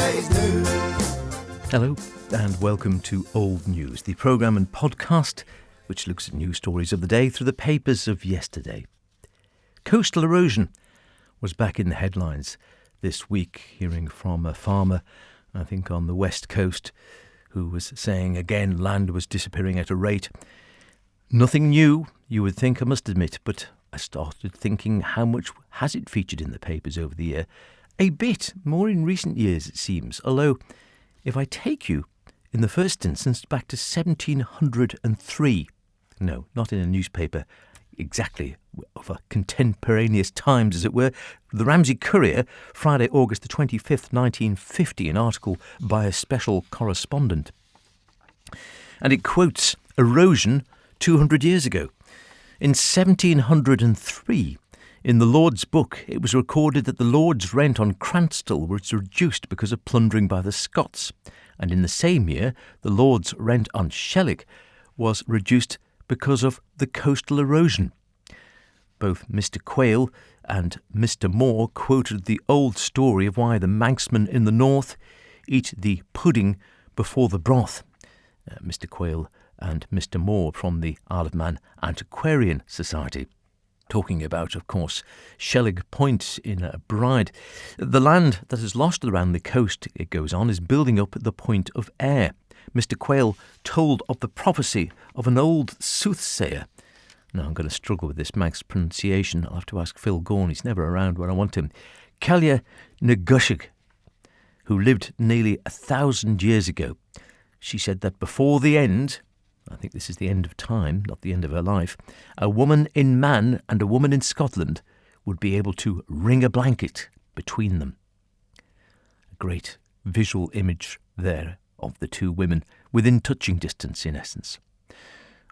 yesterday's news. Hello and welcome to Old News, the programme and podcast which looks at news stories of the day through the papers of yesterday. Coastal erosion was back in the headlines this week, hearing from a farmer, I think on the west coast, who was saying again land was disappearing at a rate. Nothing new, you would think, I must admit, but I started thinking how much has it featured in the papers over the year? A bit, more in recent years it seems, although if I take you in the first instance back to 1703, no, not in a newspaper exactly of a contemporaneous times as it were, the Ramsey Courier, Friday, August the 25th, 1950, an article by a special correspondent. And it quotes erosion 200 years ago. In 1703, in the Lord's Book, it was recorded that the Lord's rent on Cranstoul was reduced because of plundering by the Scots, and in the same year, the Lord's rent on Shellig was reduced because of the coastal erosion. Both Mr. Quayle and Mr. Moore quoted the old story of why the Manxmen in the north eat the pudding before the broth. Mr. Quayle and Mr. Moore from the Isle of Man Antiquarian Society. Talking about, of course, Shellig Point in Bride. The land that is lost around the coast, it goes on, is building up at the point of Ayr. Mr. Quayle told of the prophecy of an old soothsayer. Now, I'm going to struggle with this Manx pronunciation. I'll have to ask Phil Gorn. He's never around when I want him. Calia Negushig, who lived nearly 1,000 years ago. She said that before the end, I think this is the end of time, not the end of her life, a woman in Man and a woman in Scotland would be able to wring a blanket between them. A great visual image there of the two women within touching distance, in essence.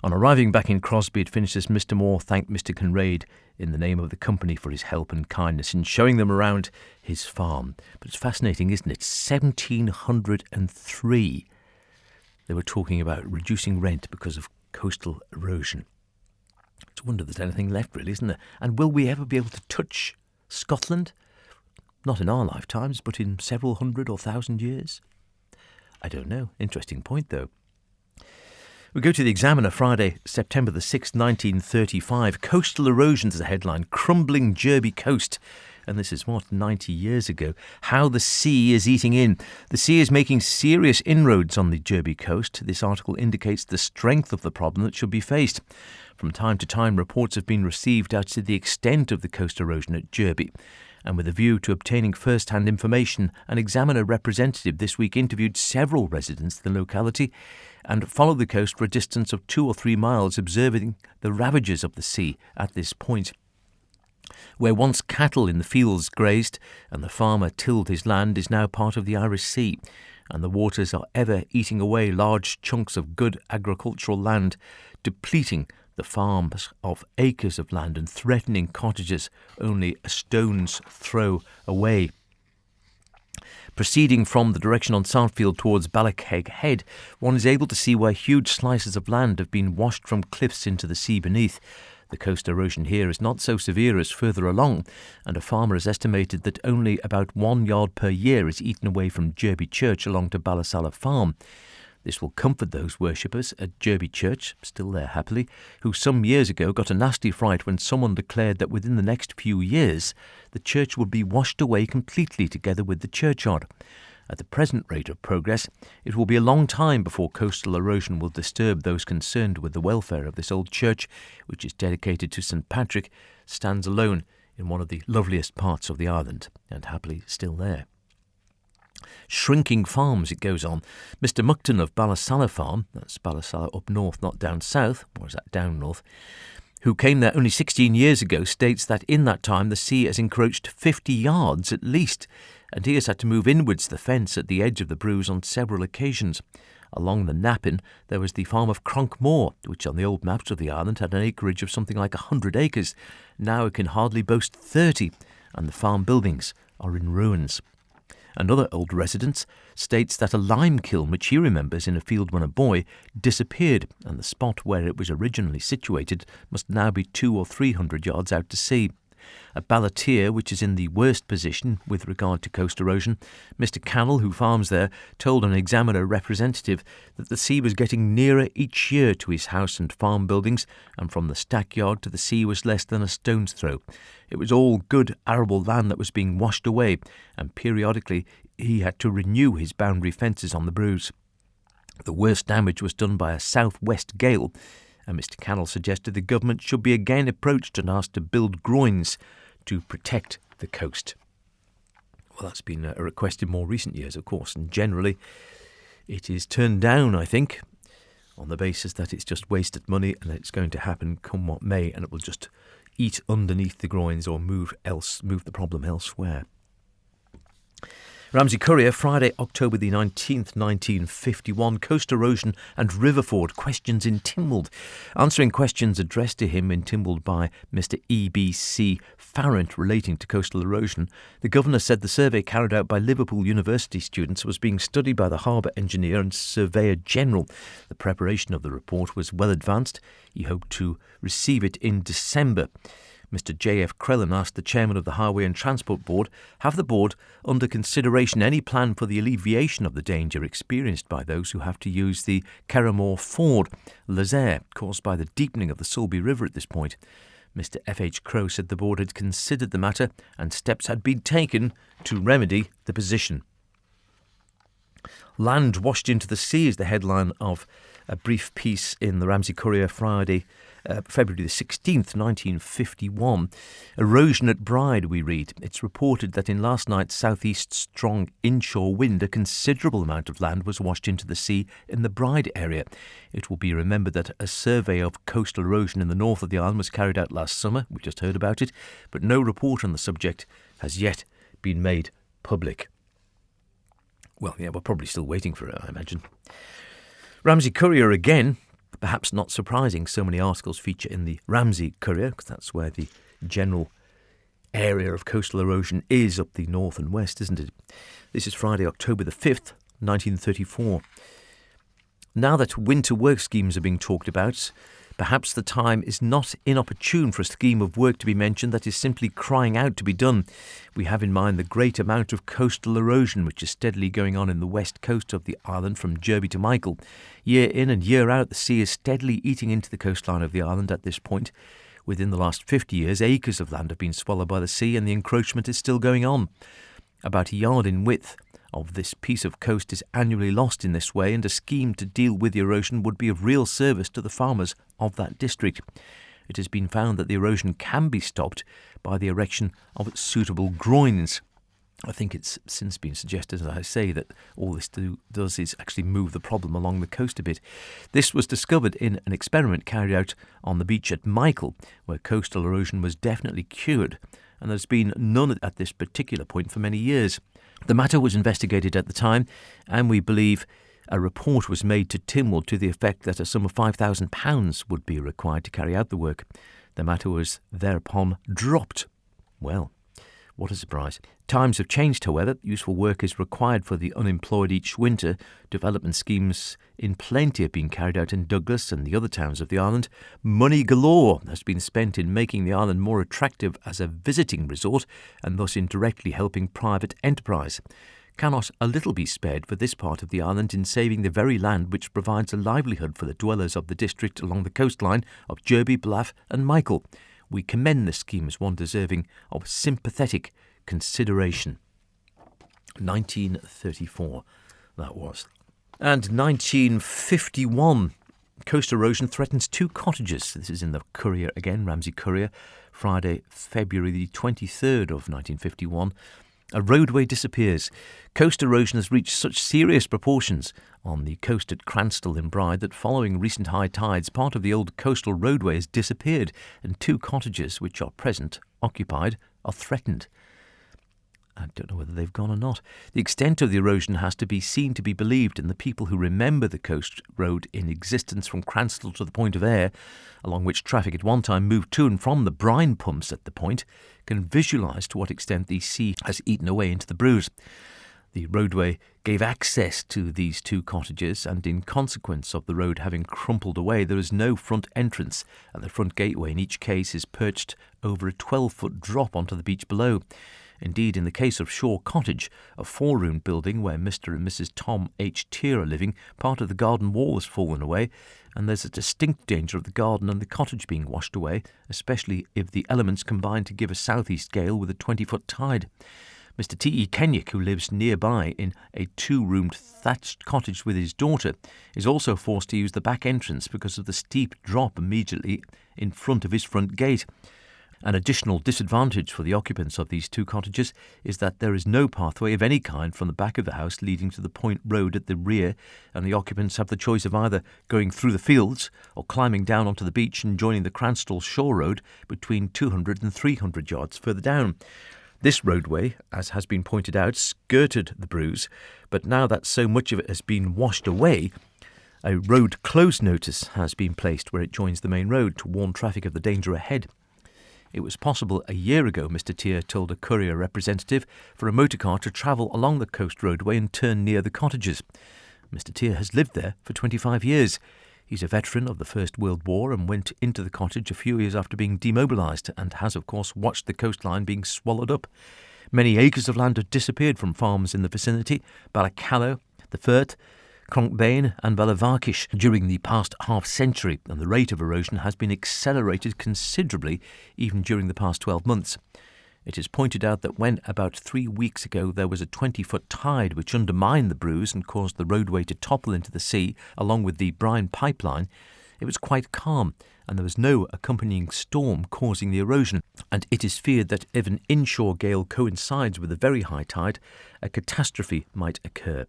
On arriving back in Crosby, it finishes, Mr. Moore thanked Mr. Kinraid in the name of the company for his help and kindness in showing them around his farm. But it's fascinating, isn't it? 1703. They were talking about reducing rent because of coastal erosion. It's a wonder there's anything left, really, isn't there? And will we ever be able to touch Scotland? Not in our lifetimes, but in several hundred or thousand years? I don't know. Interesting point, though. We go to the Examiner, Friday, September the 6th, 1935. Coastal erosion is the headline. Crumbling Derby coast. And this is, 90 years ago. How the sea is eating in. The sea is making serious inroads on the Derby coast. This article indicates the strength of the problem that should be faced. From time to time, reports have been received as to the extent of the coast erosion at Derby. And with a view to obtaining first-hand information, an Examiner representative this week interviewed several residents of the locality and followed the coast for a distance of 2 or 3 miles, observing the ravages of the sea at this point. Where once cattle in the fields grazed and the farmer tilled his land is now part of the Irish Sea, and the waters are ever eating away large chunks of good agricultural land, depleting the farms of acres of land and threatening cottages only a stone's throw away. Proceeding from the direction on Southfield towards Ballacagh Head, one is able to see where huge slices of land have been washed from cliffs into the sea beneath. The coast erosion here is not so severe as further along, and a farmer has estimated that only about 1 yard per year is eaten away from Derby Church along to Ballasalla Farm. This will comfort those worshippers at Derby Church, still there happily, who some years ago got a nasty fright when someone declared that within the next few years the church would be washed away completely together with the churchyard. At the present rate of progress, it will be a long time before coastal erosion will disturb those concerned with the welfare of this old church, which is dedicated to St. Patrick, stands alone in one of the loveliest parts of the island, and happily still there. Shrinking farms, it goes on. Mr. Muckton of Ballasalla Farm, that's Ballasalla up north, not down south, or is that down north, who came there only 16 years ago, states that in that time the sea has encroached 50 yards at least, and he has had to move inwards the fence at the edge of the bruise on several occasions. Along the Nappin, there was the farm of Cronkmore, which on the old maps of the island had an acreage of something like 100 acres. Now it can hardly boast 30, and the farm buildings are in ruins. Another old resident states that a lime kiln, which he remembers in a field when a boy, disappeared, and the spot where it was originally situated must now be 200 or 300 yards out to sea. At Balatier, which is in the worst position with regard to coast erosion, Mr. Cannell, who farms there, told an Examiner representative that the sea was getting nearer each year to his house and farm buildings, and from the stackyard to the sea was less than a stone's throw. It was all good arable land that was being washed away, and periodically he had to renew his boundary fences on the Bruise. The worst damage was done by a southwest gale, and Mr. Cannell suggested the government should be again approached and asked to build groins to protect the coast. Well, that's been a request in more recent years, of course, and generally it is turned down, I think, on the basis that it's just wasted money and it's going to happen come what may, and it will just eat underneath the groins or move the problem elsewhere. Ramsey Courier, Friday, October the 19th, 1951. Coast erosion and river ford questions in Tynwald. Answering questions addressed to him in Tynwald by Mr. E.B.C. Farrant relating to coastal erosion, the Governor said the survey carried out by Liverpool University students was being studied by the Harbour Engineer and Surveyor General. The preparation of the report was well advanced. He hoped to receive it in December. Mr. J.F. Crellin asked the chairman of the Highway and Transport Board, have the board under consideration any plan for the alleviation of the danger experienced by those who have to use the Kerramore Ford, Lazaire, caused by the deepening of the Sulby River at this point. Mr. F.H. Crowe said the board had considered the matter and steps had been taken to remedy the position. Land washed into the sea is the headline of a brief piece in the Ramsey Courier Friday, February the 16th, 1951. Erosion at Bride, we read. It's reported that in last night's southeast strong inshore wind, a considerable amount of land was washed into the sea in the Bride area. It will be remembered that a survey of coastal erosion in the north of the island was carried out last summer. We just heard about it, but no report on the subject has yet been made public. Well, yeah, we're probably still waiting for it, I imagine. Ramsey Courier again. Perhaps not surprising, so many articles feature in the Ramsey Courier, because that's where the general area of coastal erosion is, up the north and west, isn't it? This is Friday, October the 5th, 1934. Now that winter work schemes are being talked about, perhaps the time is not inopportune for a scheme of work to be mentioned that is simply crying out to be done. We have in mind the great amount of coastal erosion which is steadily going on in the west coast of the island from Derby to Michael. Year in and year out, the sea is steadily eating into the coastline of the island at this point. Within the last 50 years, acres of land have been swallowed by the sea and the encroachment is still going on. About a yard in width of this piece of coast is annually lost in this way, and a scheme to deal with the erosion would be of real service to the farmers of that district. It has been found that the erosion can be stopped by the erection of suitable groins. I think it's since been suggested, as I say, that all this does is actually move the problem along the coast a bit. This was discovered in an experiment carried out on the beach at Michael, where coastal erosion was definitely cured, and there's been none at this particular point for many years. The matter was investigated at the time, and we believe a report was made to Tynwald to the effect that a sum of £5,000 would be required to carry out the work. The matter was thereupon dropped. Well, what a surprise. Times have changed, however. Useful work is required for the unemployed each winter. Development schemes in plenty have been carried out in Douglas and the other towns of the island. Money galore has been spent in making the island more attractive as a visiting resort and thus indirectly helping private enterprise. Cannot a little be spared for this part of the island in saving the very land which provides a livelihood for the dwellers of the district along the coastline of Derby, Bluff and Michael? We commend the scheme as one deserving of sympathetic consideration. 1934, that was. And 1951, coast erosion threatens 2 cottages. This is in the Courier again, Ramsey Courier, Friday, February the 23rd of 1951. A roadway disappears. Coast erosion has reached such serious proportions on the coast at Cranstall in Bride that following recent high tides, part of the old coastal roadway has disappeared and 2 cottages, which are present occupied, are threatened. I don't know whether they've gone or not. The extent of the erosion has to be seen to be believed, and the people who remember the coast road in existence from Cranstall to the Point of Ayr, along which traffic at one time moved to and from the brine pumps at the point, can visualise to what extent the sea has eaten away into the Bruise. The roadway gave access to these 2 cottages, and in consequence of the road having crumpled away, there is no front entrance, and the front gateway in each case is perched over a 12-foot drop onto the beach below. Indeed, in the case of Shaw Cottage, a 4-room building where Mr. and Mrs. Tom H. Tier are living, part of the garden wall has fallen away, and there's a distinct danger of the garden and the cottage being washed away, especially if the elements combine to give a southeast gale with a 20-foot tide. Mr. T.E. Kenyick, who lives nearby in a 2-roomed thatched cottage with his daughter, is also forced to use the back entrance because of the steep drop immediately in front of his front gate. An additional disadvantage for the occupants of these 2 cottages is that there is no pathway of any kind from the back of the house leading to the Point Road at the rear, and the occupants have the choice of either going through the fields or climbing down onto the beach and joining the Cranstall Shore Road between 200 and 300 yards further down. This roadway, as has been pointed out, skirted the bruise, but now that so much of it has been washed away, a road close notice has been placed where it joins the main road to warn traffic of the danger ahead. It was possible a year ago, Mr. Tier told a courier representative, for a motorcar to travel along the coast roadway and turn near the cottages. Mr. Tier has lived there for 25 years. He's a veteran of the First World War and went into the cottage a few years after being demobilised, and has, of course, watched the coastline being swallowed up. Many acres of land have disappeared from farms in the vicinity, Ballacallow, the Firth, Cronkbane and Balavarkish during the past half-century, and the rate of erosion has been accelerated considerably even during the past 12 months. It is pointed out that when about 3 weeks ago there was a 20-foot tide which undermined the bruise and caused the roadway to topple into the sea along with the brine pipeline, it was quite calm and there was no accompanying storm causing the erosion, and it is feared that if an inshore gale coincides with a very high tide, a catastrophe might occur.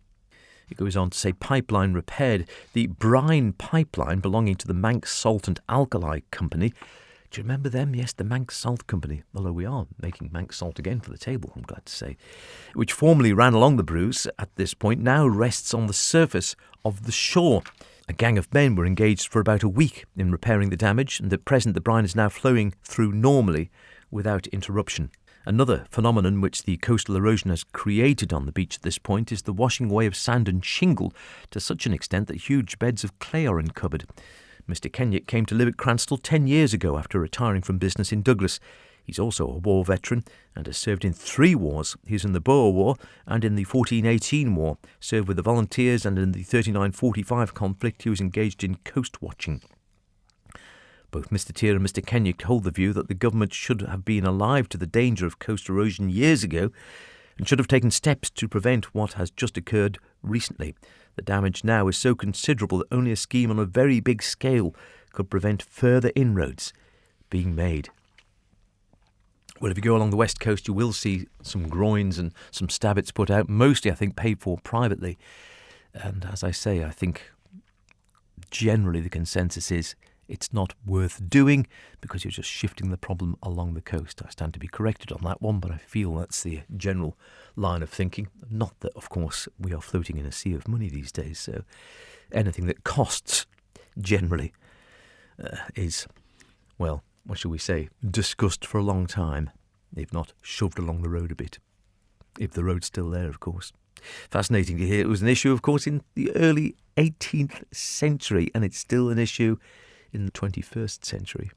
It goes on to say pipeline repaired. The brine pipeline belonging to the Manx Salt and Alkali Company. Do you remember them? Yes, the Manx Salt Company, although we are making Manx Salt again for the table, I'm glad to say, which formerly ran along the bruise at this point, now rests on the surface of the shore. A gang of men were engaged for about a week in repairing the damage, and at present the brine is now flowing through normally without interruption. Another phenomenon which the coastal erosion has created on the beach at this point is the washing away of sand and shingle to such an extent that huge beds of clay are uncovered. Mr. Kenyick came to live at Cranstall 10 years ago after retiring from business in Douglas. He's also a war veteran and has served in 3 wars. He's in the Boer War and in the 1418 War, served with the Volunteers, and in the 3945 conflict he was engaged in coast watching. Both Mr. Tier and Mr. Kenyick hold the view that the government should have been alive to the danger of coast erosion years ago and should have taken steps to prevent what has just occurred recently. The damage now is so considerable that only a scheme on a very big scale could prevent further inroads being made. Well, if you go along the west coast, you will see some groins and some stabbits put out, mostly, I think, paid for privately. And as I say, I think generally the consensus is it's not worth doing because you're just shifting the problem along the coast. I stand to be corrected on that one, but I feel that's the general line of thinking. Not that, of course, we are floating in a sea of money these days, so anything that costs generally is, well, what shall we say, discussed for a long time, if not shoved along the road a bit. If the road's still there, of course. Fascinating to hear. It was an issue, of course, in the early 18th century, and it's still an issue in the 21st century.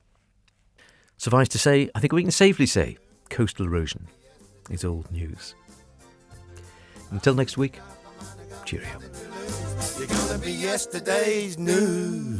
Suffice to say, I think we can safely say coastal erosion is old news. Until next week, cheerio. You're gonna be yesterday's news.